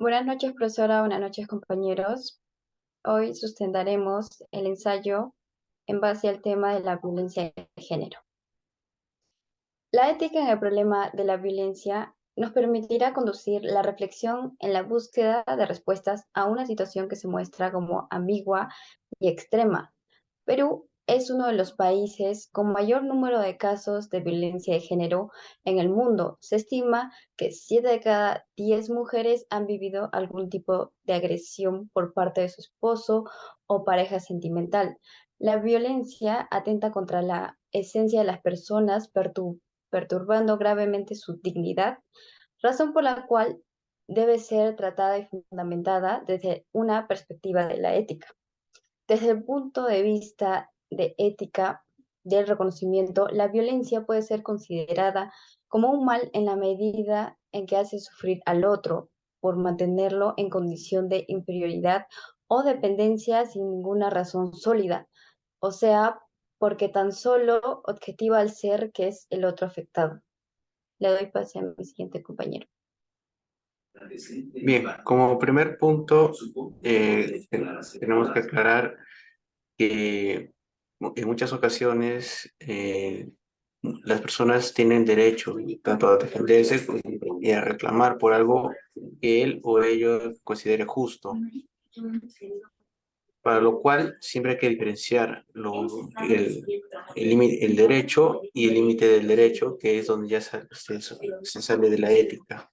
Buenas noches, profesora. Buenas noches, compañeros. Hoy sustentaremos el ensayo en base al tema de la violencia de género. La ética en el problema de la violencia nos permitirá conducir la reflexión en la búsqueda de respuestas a una situación que se muestra como ambigua y extrema. Perú es uno de los países con mayor número de casos de violencia de género en el mundo. Se estima que 7 de cada 10 mujeres han vivido algún tipo de agresión por parte de su esposo o pareja sentimental. La violencia atenta contra la esencia de las personas, perturbando gravemente su dignidad, razón por la cual debe ser tratada y fundamentada desde una perspectiva de la ética. Desde el punto de vista de ética del reconocimiento, la violencia puede ser considerada como un mal en la medida en que hace sufrir al otro por mantenerlo en condición de inferioridad o dependencia sin ninguna razón sólida, o sea, porque tan solo objetiva al ser que es el otro afectado. Le doy pase a mi siguiente compañero. Bien, como primer punto, tenemos que aclarar que en muchas ocasiones las personas tienen derecho tanto a defenderse y a reclamar por algo que él o ellos considere justo, para lo cual siempre hay que diferenciar el derecho y el límite del derecho, que es donde ya se sale de la ética.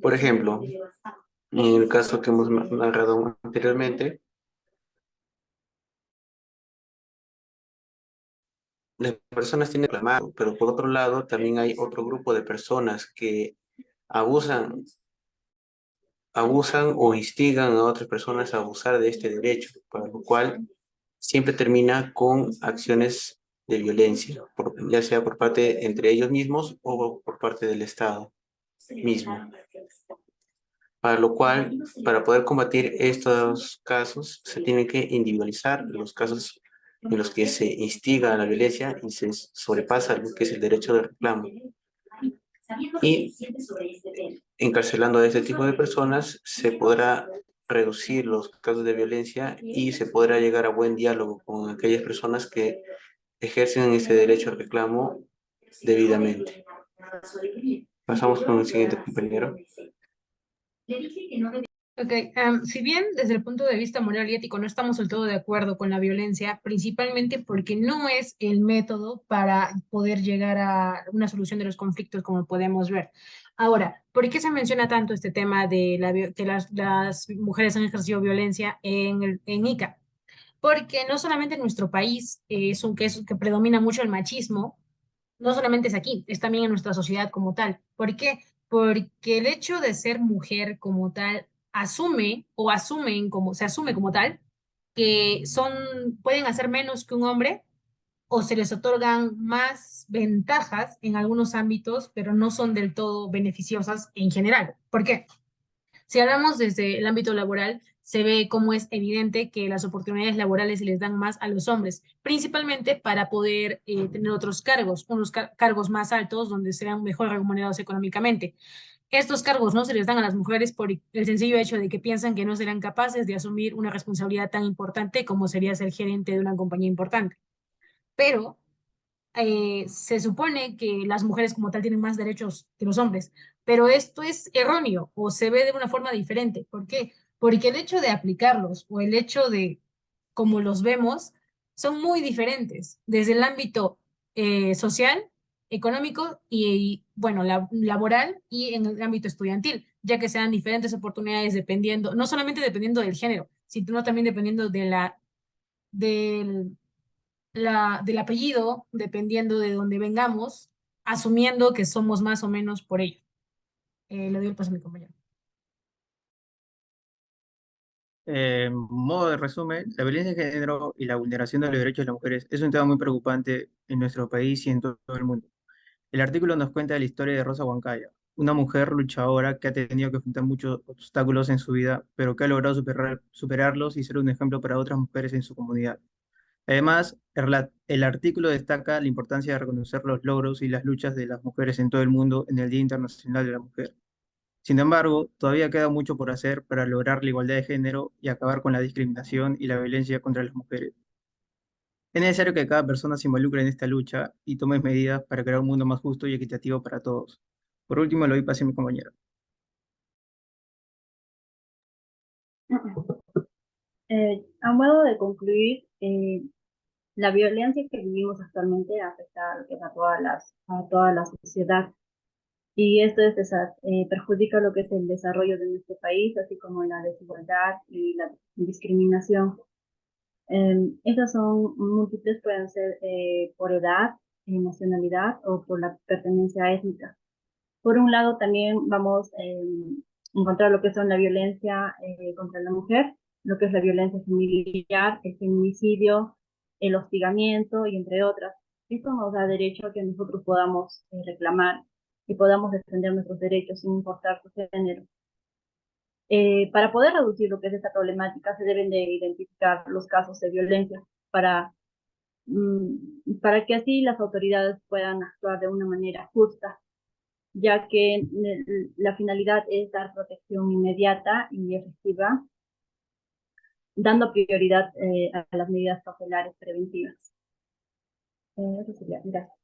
Por ejemplo, en el caso que hemos narrado anteriormente, las personas tienen que reclamar, pero por otro lado también hay otro grupo de personas que abusan, abusan o instigan a otras personas a abusar de este derecho, para lo cual siempre termina con acciones de violencia, ya sea por parte entre ellos mismos o por parte del Estado mismo. Para lo cual, para poder combatir estos casos, se tienen que individualizar los casos en los que se instiga a la violencia y se sobrepasa lo que es el derecho de reclamo. Y encarcelando a este tipo de personas, se podrá reducir los casos de violencia y se podrá llegar a buen diálogo con aquellas personas que ejercen ese derecho al reclamo debidamente. Pasamos con el siguiente compañero. Ok, si bien desde el punto de vista moral y ético no estamos del todo de acuerdo con la violencia, principalmente porque no es el método para poder llegar a una solución de los conflictos como podemos ver. Ahora, ¿por qué se menciona tanto este tema de que las mujeres han ejercido violencia en ICA? Porque no solamente en nuestro país que predomina mucho el machismo, no solamente es aquí, es también en nuestra sociedad como tal. ¿Por qué? Porque el hecho de ser mujer como tal se asume como tal, que pueden hacer menos que un hombre o se les otorgan más ventajas en algunos ámbitos, pero no son del todo beneficiosas en general. ¿Por qué? Si hablamos desde el ámbito laboral, se ve cómo es evidente que las oportunidades laborales se les dan más a los hombres, principalmente para poder tener otros cargos, unos cargos más altos donde serán mejor remunerados económicamente. Estos cargos no se les dan a las mujeres por el sencillo hecho de que piensan que no serán capaces de asumir una responsabilidad tan importante como sería ser gerente de una compañía importante. Pero se supone que las mujeres como tal tienen más derechos que los hombres, pero esto es erróneo o se ve de una forma diferente. ¿Por qué? Porque el hecho de aplicarlos o el hecho de cómo los vemos son muy diferentes desde el ámbito social, económico bueno, laboral y en el ámbito estudiantil, ya que se dan diferentes oportunidades dependiendo, no solamente dependiendo del género, sino también dependiendo del del apellido, dependiendo de dónde vengamos, asumiendo que somos más o menos por ello. Le doy el paso a mi compañero. Modo de resumen, la violencia de género y la vulneración de los derechos de las mujeres es un tema muy preocupante en nuestro país y en todo el mundo. El artículo nos cuenta la historia de Rosa Huancayo, una mujer luchadora que ha tenido que enfrentar muchos obstáculos en su vida, pero que ha logrado superarlos y ser un ejemplo para otras mujeres en su comunidad. Además, el artículo destaca la importancia de reconocer los logros y las luchas de las mujeres en todo el mundo en el Día Internacional de la Mujer. Sin embargo, todavía queda mucho por hacer para lograr la igualdad de género y acabar con la discriminación y la violencia contra las mujeres. Es necesario que cada persona se involucre en esta lucha y tome medidas para crear un mundo más justo y equitativo para todos. Por último, lo doy pase a mi compañero. A modo de concluir, la violencia que vivimos actualmente afecta a, lo que es a toda la sociedad y esto perjudica lo que es el desarrollo de nuestro país, así como la desigualdad y la discriminación. Estas son múltiples, pueden ser por edad, nacionalidad o por la pertenencia étnica. Por un lado, también vamos a encontrar lo que son la violencia contra la mujer, lo que es la violencia familiar, el feminicidio, el hostigamiento y entre otras. Esto nos da derecho a que nosotros podamos reclamar y podamos defender nuestros derechos sin importar su género. Para poder reducir lo que es esta problemática, se deben de identificar los casos de violencia para que así las autoridades puedan actuar de una manera justa, ya que la finalidad es dar protección inmediata y efectiva, dando prioridad a las medidas cautelares preventivas. Eso sería. Gracias.